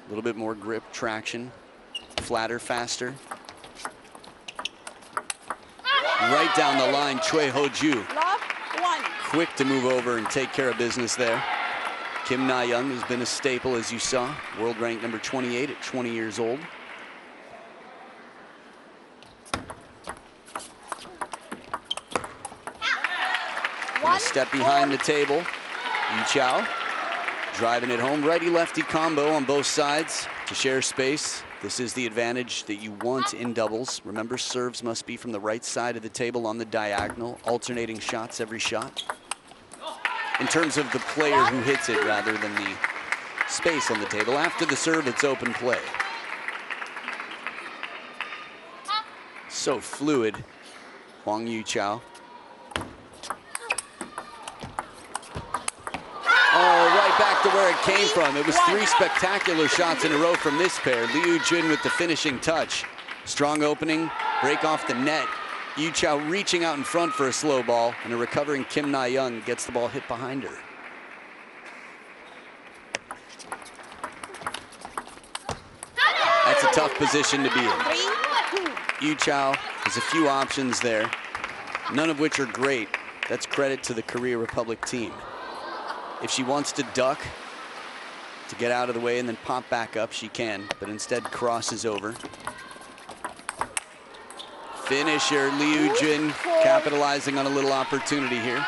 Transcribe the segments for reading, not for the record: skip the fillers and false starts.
A little bit more grip, traction, flatter, faster. Right down the line, Choi Ho-ju. Quick to move over and take care of business there. Kim Na-young has been a staple, as you saw. World ranked number 28 at 20 years old. A step behind the table. Yu Chao driving it home. Righty-lefty combo on both sides to share space. This is the advantage that you want in doubles. Remember, serves must be from the right side of the table on the diagonal, alternating shots every shot. In terms of the player who hits it rather than the space on the table. After the serve, it's open play. So fluid, Huang Yu Chao. Oh, right back to where it came from. It was 3 spectacular shots in a row from this pair. Liu Jun with the finishing touch. Strong opening, break off the net. Yu Chao reaching out in front for a slow ball, and a recovering Kim Na-young gets the ball hit behind her. That's a tough position to be in. Yu Chao has a few options there, none of which are great. That's credit to the Korea Republic team. If she wants to duck, to get out of the way and then pop back up, she can, but instead crosses over. Finisher, Liu Jun capitalizing on a little opportunity here.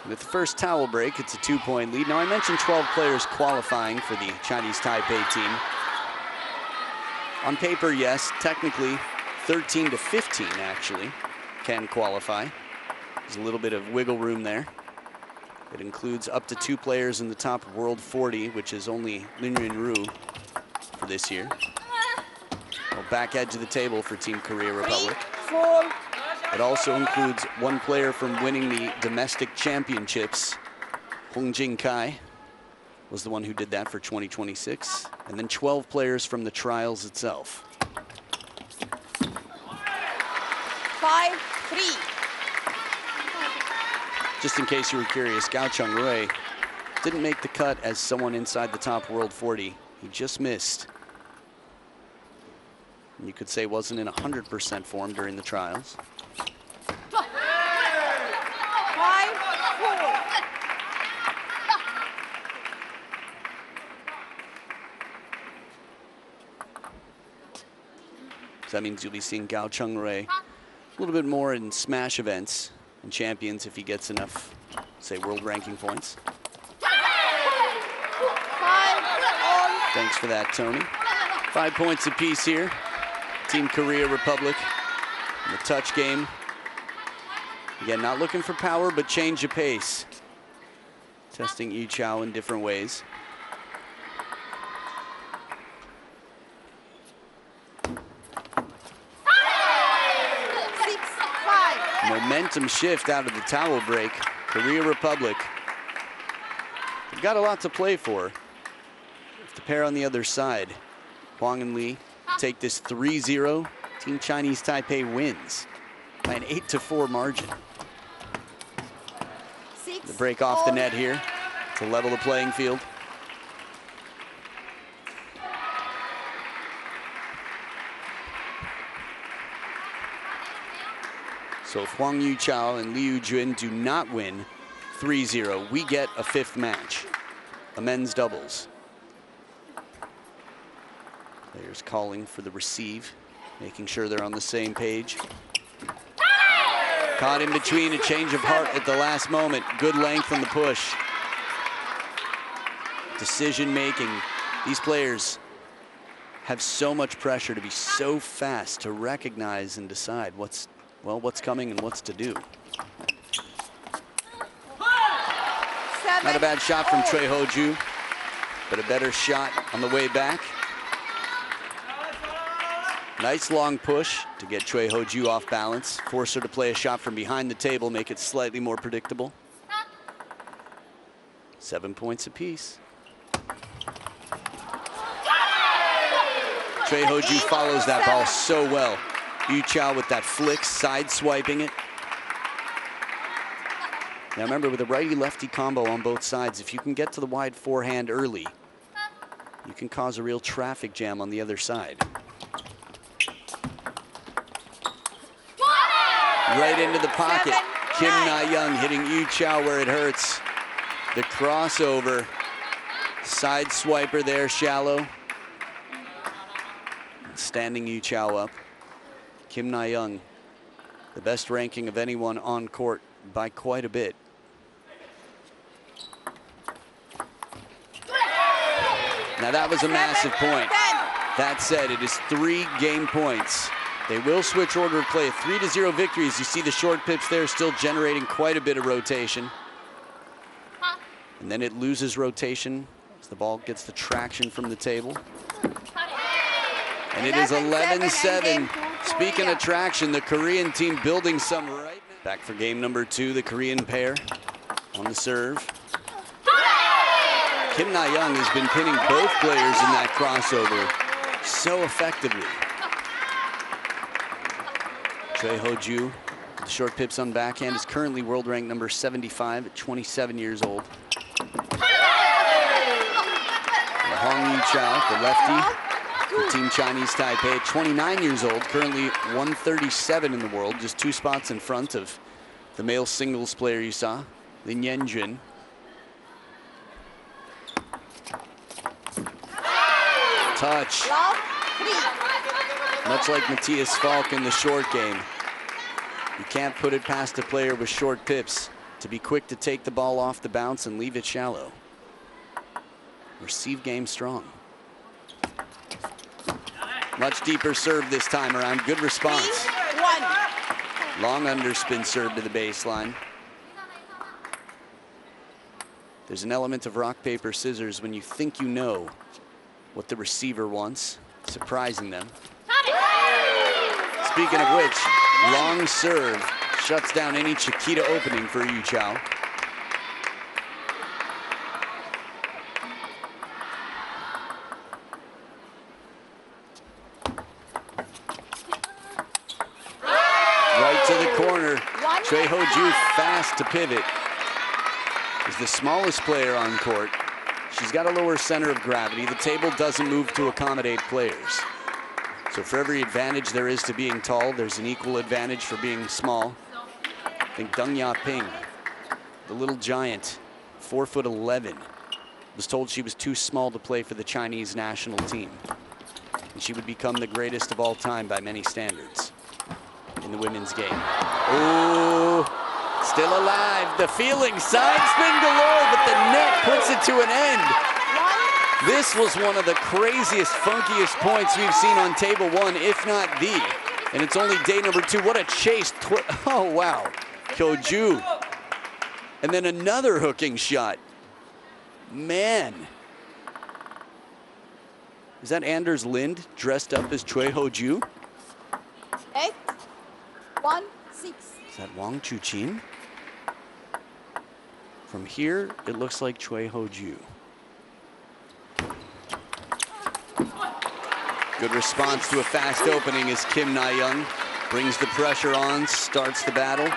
With the first towel break, it's a 2-point lead. Now, I mentioned 12 players qualifying for the Chinese Taipei team. On paper, yes, technically 13 to 15 actually can qualify. There's a little bit of wiggle room there. It includes up to 2 players in the top World 40, which is only Lin Yunru for this year. Well, back edge of the table for Team Korea Republic. It also includes 1 player from winning the domestic championships. Hong Jing-kai was the one who did that for 2026. And then 12 players from the trials itself. 5-3. Just in case you were curious, Gao Cheng-rui didn't make the cut as someone inside the top World 40. He just missed. And you could say wasn't in 100% form during the trials. 5-4. So that means you'll be seeing Gao Cheng-rui a little bit more in smash events and champions if he gets enough, say, world ranking points. 5-on. Thanks for that, Tony. 5 points apiece here. Team Korea Republic in the touch game. Again, not looking for power, but change of pace. Testing Yu Chao in different ways. Momentum shift out of the towel break. Korea Republic. They've got a lot to play for. If the pair on the other side, Huang and Lee, take this 3-0, Team Chinese Taipei wins by an 8-4 margin. The break off the net here to level the playing field. So if Huang Yu Chao and Liu Jun do not win 3-0, we get a 5th match, a men's doubles. Players calling for the receive, making sure they're on the same page. Caught in between, a change of heart at the last moment. Good length on the push. Decision making. These players have so much pressure to be so fast to recognize and decide what's coming and what's to do. Not a bad shot from Choi Ho-ju, but a better shot on the way back. Nice long push to get Choi Ho-ju off balance, force her to play a shot from behind the table, make it slightly more predictable. 7 points apiece. Choi Ho-ju follows that ball so well. Yu Chao with that flick, side swiping it. Now remember, with a righty-lefty combo on both sides, if you can get to the wide forehand early, you can cause a real traffic jam on the other side. Right into the pocket. Kim Na-young hitting Yu Chao where it hurts. The crossover. Side swiper there, shallow. Standing Yu Chao up. Kim Na-young, the best ranking of anyone on court by quite a bit. Now that was a massive point. That said, it is 3 game points. They will switch order of play. A 3-0 victory. As you see the short pips there still generating quite a bit of rotation. And then it loses rotation as the ball gets the traction from the table. And it is 11-7. Speaking of traction, the Korean team building some right now. Back for game number 2, the Korean pair on the serve. Kim Na-young has been pinning both players in that crossover so effectively. Choi Ho-ju, the short pips on backhand, is currently world ranked number 75 at 27 years old. Huang Yu-chao, the lefty, for Team Chinese Taipei, at 29 years old, currently 137 in the world, just 2 spots in front of the male singles player you saw, Lin Yanjun. Touch. Much like Matthias Falk in the short game. You can't put it past a player with short pips to be quick to take the ball off the bounce and leave it shallow. Receive game strong. Much deeper serve this time around. Good response. Long underspin serve to the baseline. There's an element of rock, paper, scissors when you think you know what the receiver wants, surprising them. Speaking of which, long serve shuts down any Chiquita opening for Yu Chao. Right to the corner. Choi Ho-ju fast to pivot. Is the smallest player on court. She's got a lower center of gravity. The table doesn't move to accommodate players. So for every advantage there is to being tall, there's an equal advantage for being small. I think Deng Ya-ping, the little giant, 4'11", was told she was too small to play for the Chinese national team. And she would become the greatest of all time by many standards in the women's game. Oh, still alive. The feeling, side spin galore, but the net puts it to an end. This was one of the craziest, funkiest points we've seen on table 1, if not the. And it's only day number 2. What a chase. Oh, wow. Ho-ju. And then another hooking shot. Man. Is that Anders Lind dressed up as Choi Ho-ju? 8, 1, 6. Is that Wang Chuqin? From here, it looks like Choi Ho-ju. Good response to a fast opening as Kim Na-young brings the pressure on, starts the battle.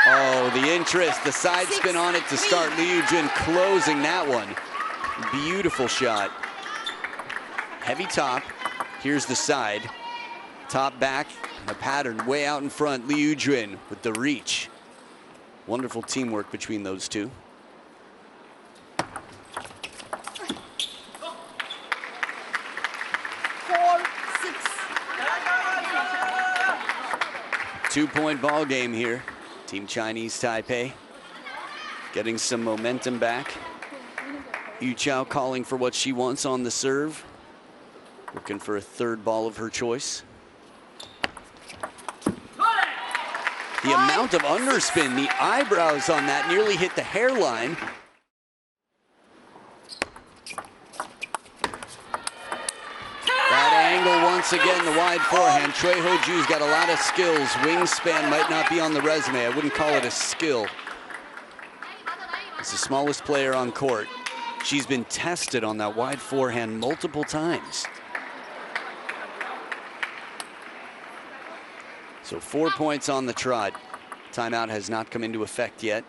Oh, the interest, the side spin on it to start. Liu Jun closing that one. Beautiful shot. Heavy top. Here's the side. Top back. A pattern way out in front. Liu Jun with the reach. Wonderful teamwork between those two. Four, 6. 2-point ball game here. Team Chinese Taipei getting some momentum back. Yu Chao calling for what she wants on the serve. Looking for a third ball of her choice. The amount of underspin, the eyebrows on that nearly hit the hairline. That angle once again, the wide forehand. Choi Ho-ju's got a lot of skills. Wingspan might not be on the resume. I wouldn't call it a skill. It's the smallest player on court. She's been tested on that wide forehand multiple times. So 4 points on the trot. Timeout has not come into effect yet.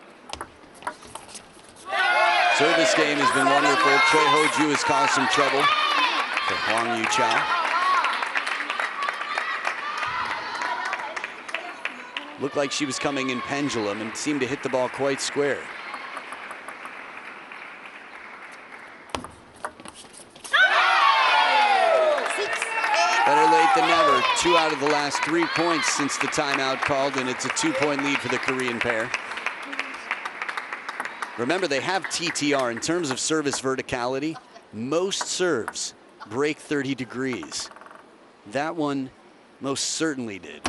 Service game has been wonderful. Choi Ho-ju has caused some trouble for Huang Yu-chao. Looked like she was coming in pendulum and seemed to hit the ball quite square. Better late than never. 2 out of the last 3 points since the timeout called, and it's a 2-point lead for the Korean pair. Remember, they have TTR. In terms of service verticality, most serves break 30 degrees. That one most certainly did.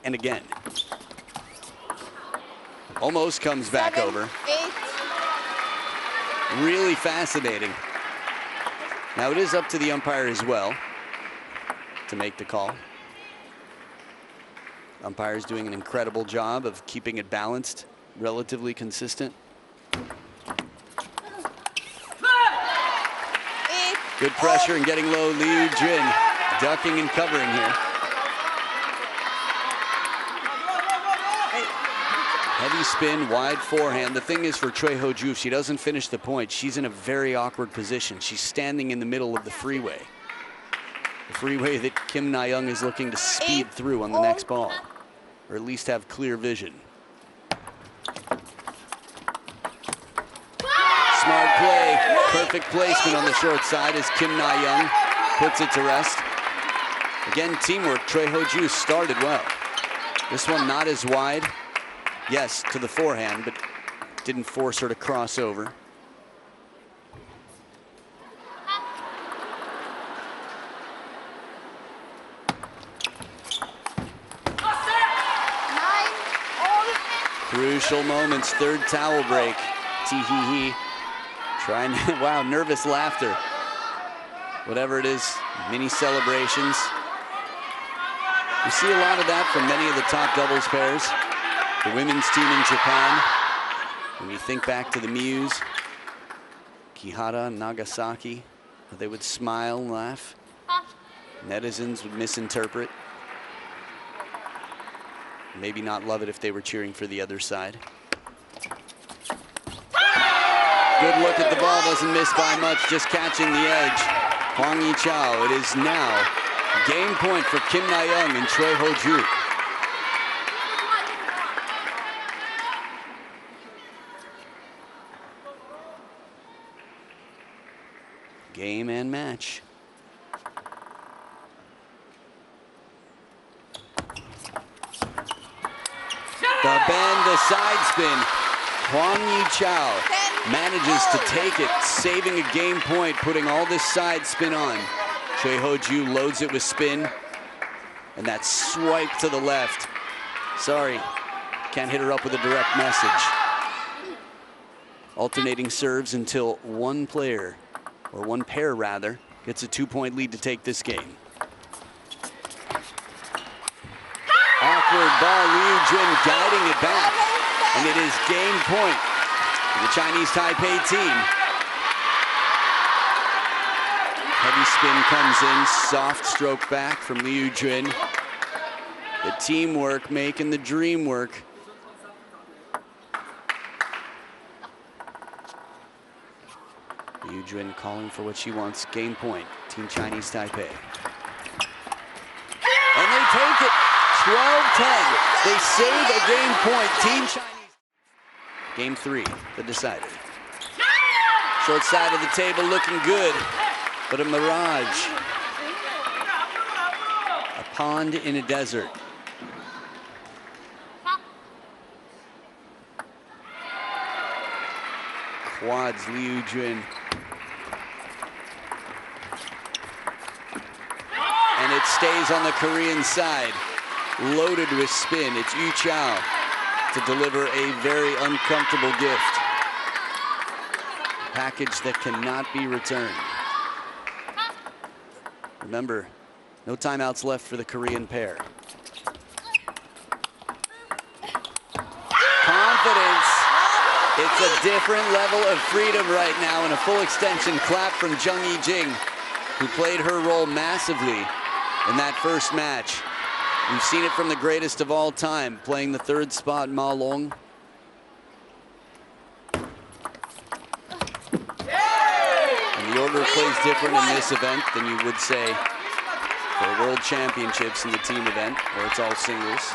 And again, almost comes back 7, over. 8. Really fascinating. Now it is up to the umpire as well to make the call. Umpire's doing an incredible job of keeping it balanced, relatively consistent. Good pressure and getting low. Liu Jin ducking and covering here. Heavy spin, wide forehand. The thing is for Choi Ho-ju, if she doesn't finish the point, she's in a very awkward position. She's standing in the middle of the freeway. The freeway that Kim Na-young is looking to speed through on the next ball, or at least have clear vision. Smart play, perfect placement on the short side as Kim Na-young puts it to rest. Again, teamwork. Choi Ho-ju started well. This one not as wide. Yes, to the forehand, but didn't force her to cross over. Crucial moments, third towel break. Tee-hee-hee. Trying, wow, nervous laughter. Whatever it is, mini celebrations. You see a lot of that from many of the top doubles pairs. The women's team in Japan. When you think back to the Muse, Kihara and Nagasaki, they would smile and laugh. Netizens would misinterpret. Maybe not love it if they were cheering for the other side. Good look at the ball, doesn't miss by much, just catching the edge. Huang Yu-chao, it is now game point for Kim Na-young and Choi Ho-ju. Game and match. The bend, the side spin. Huang Yu-chao manages to take it, saving a game point, putting all this side spin on. Choi Ho-ju loads it with spin, and that swipe to the left. Sorry, can't hit her up with a direct message. Alternating serves until one player, or one pair rather, gets a 2-point lead to take this game. Awkward ball, Liu Jin guiding it back, and it is game point for the Chinese Taipei team. Heavy spin comes in, soft stroke back from Liu Jin. The teamwork making the dream work. Liu Jin calling for what she wants, game point, Team Chinese Taipei. And they take it. 12-10, they save a game point, Team Chinese. Game 3, the decider. Short side of the table looking good, but a mirage. A pond in a desert. Quads, Liu Jin. And it stays on the Korean side. Loaded with spin, it's Yu-chao to deliver a very uncomfortable gift. A package that cannot be returned. Remember, no timeouts left for the Korean pair. Confidence. It's a different level of freedom right now, and a full extension clap from Jung Yi-jing, who played her role massively in that first match. We've seen it from the greatest of all time, playing the third spot, Ma Long. And the order of play is different in this event than you would say for World Championships in the team event, where it's all singles.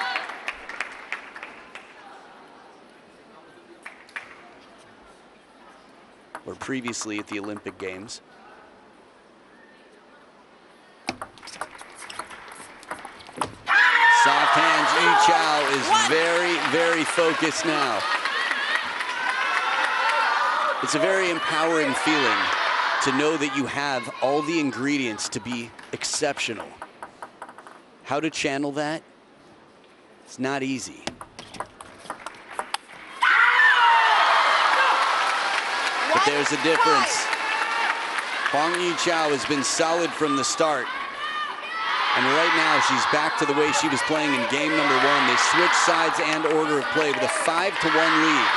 Or previously at the Olympic Games. Soft hands, Yu Chao is very, very focused now. It's a very empowering feeling to know that you have all the ingredients to be exceptional. How to channel that? It's not easy. But there's a difference. Huang Yu Chao has been solid from the start. And right now, she's back to the way she was playing in game number 1. They switch sides and order of play with a 5-1 lead.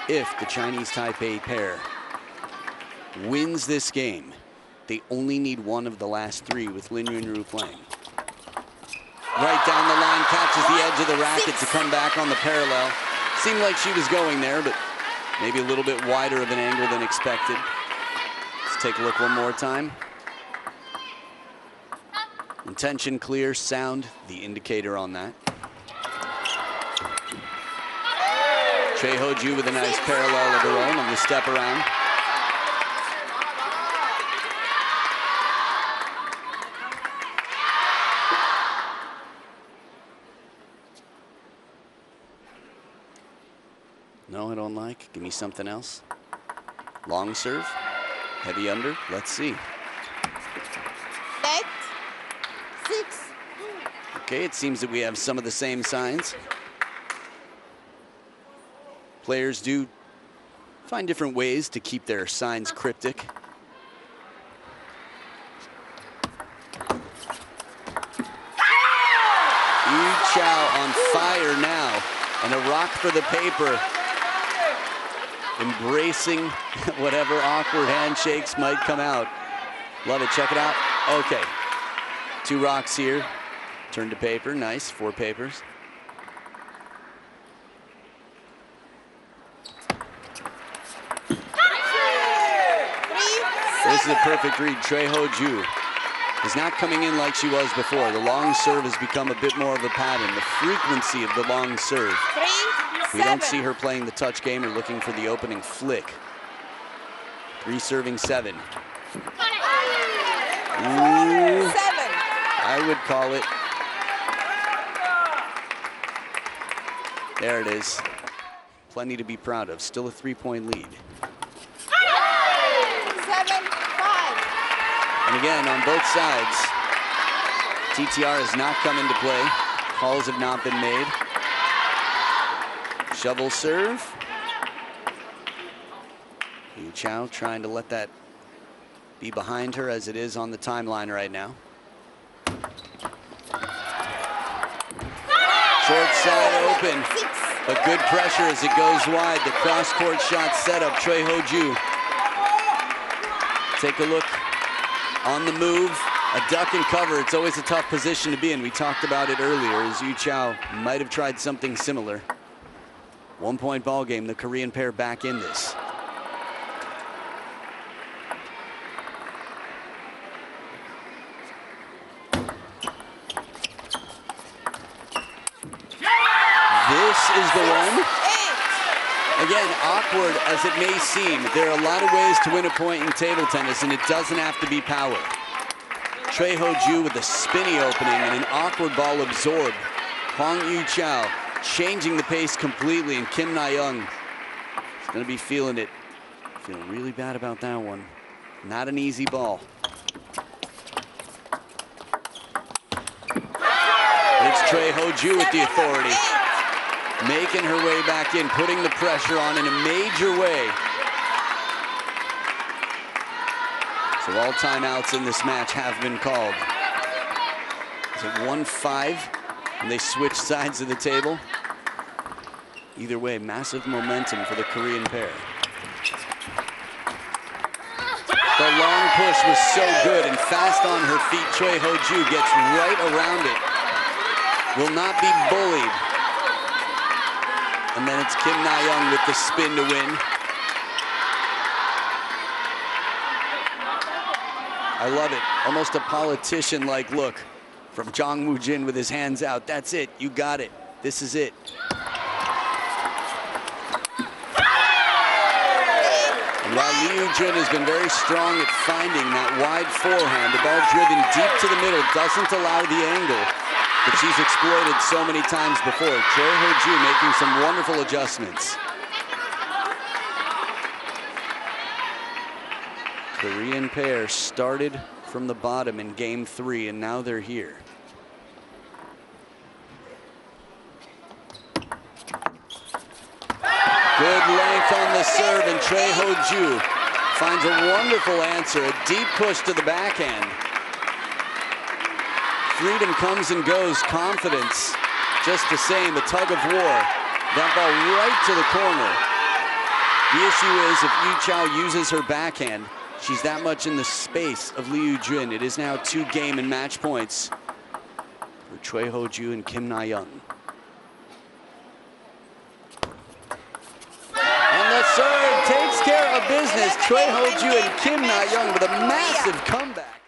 If the Chinese Taipei pair wins this game, they only need one of the last 3 with Lin Yunru playing. Right down the line, catches the edge of the racket to come back on the parallel. Seemed like she was going there, but maybe a little bit wider of an angle than expected. Let's take a look one more time. Intention clear, sound, the indicator on that. Choi Ho-ju with a nice parallel of her own on the step around. No, I don't like. Give me something else. Long serve. Heavy under. Let's see. 8, 6. Okay, it seems that we have some of the same signs. Players do find different ways to keep their signs cryptic. Yu Chao on fire now, and a rock for the paper. Embracing whatever awkward handshakes might come out. Love it, check it out. Okay, 2 rocks here. Turn to paper, nice, 4 papers. This is a perfect read. Choi Ho-ju is not coming in like she was before. The long serve has become a bit more of a pattern. The frequency of the long serve. 3, We don't see her playing the touch game or looking for the opening flick. 3 serving 7. Ooh, 7. I would call it. There it is. Plenty to be proud of. Still a 3-point lead. 7, 5. And again, on both sides, TTR has not come into play. Calls have not been made. Shovel serve. Yu Chao trying to let that be behind her as it is on the timeline right now. Short side open, but good pressure as it goes wide. The cross-court shot set up. Choi Ho-ju. Take a look on the move. A duck and cover. It's always a tough position to be in. We talked about it earlier as Yu Chao might have tried something similar. 1-point ball game. The Korean pair back in this. This is the one. Again, awkward as it may seem, there are a lot of ways to win a point in table tennis, and it doesn't have to be power. Choi Ho-ju with a spinny opening and an awkward ball absorbed. Huang Yu Chao changing the pace completely, and Kim Na-young is going to be feeling it. Feeling really bad about that one. Not an easy ball. It's Choi Ho-ju with the authority. Making her way back in, putting the pressure on in a major way. So all timeouts in this match have been called. Is it 1-5? And they switch sides of the table. Either way, massive momentum for the Korean pair. The long push was so good and fast on her feet. Choi Ho-ju gets right around it. Will not be bullied. And then it's Kim Na-young with the spin to win. I love it. Almost a politician-like look from Jang Woo-jin with his hands out. That's it. You got it. This is it. And while Lee Yoo-jin has been very strong at finding that wide forehand, the ball driven deep to the middle doesn't allow the angle that she's exploited so many times before. Choi Ho-ju making some wonderful adjustments. Korean pair started from the bottom in game 3, and now they're here. Good length on the serve, and Choi Ho-ju finds a wonderful answer, a deep push to the backhand. Freedom comes and goes, confidence just the same, a tug of war. That ball right to the corner. The issue is if Yu Chao uses her backhand, she's that much in the space of Lee Yoo-jin. It is now 2 game and match points for Choi Ho-ju and Kim Na-young. The serve takes care of business. Choi Ho-ju and Kim Na-young with a massive comeback.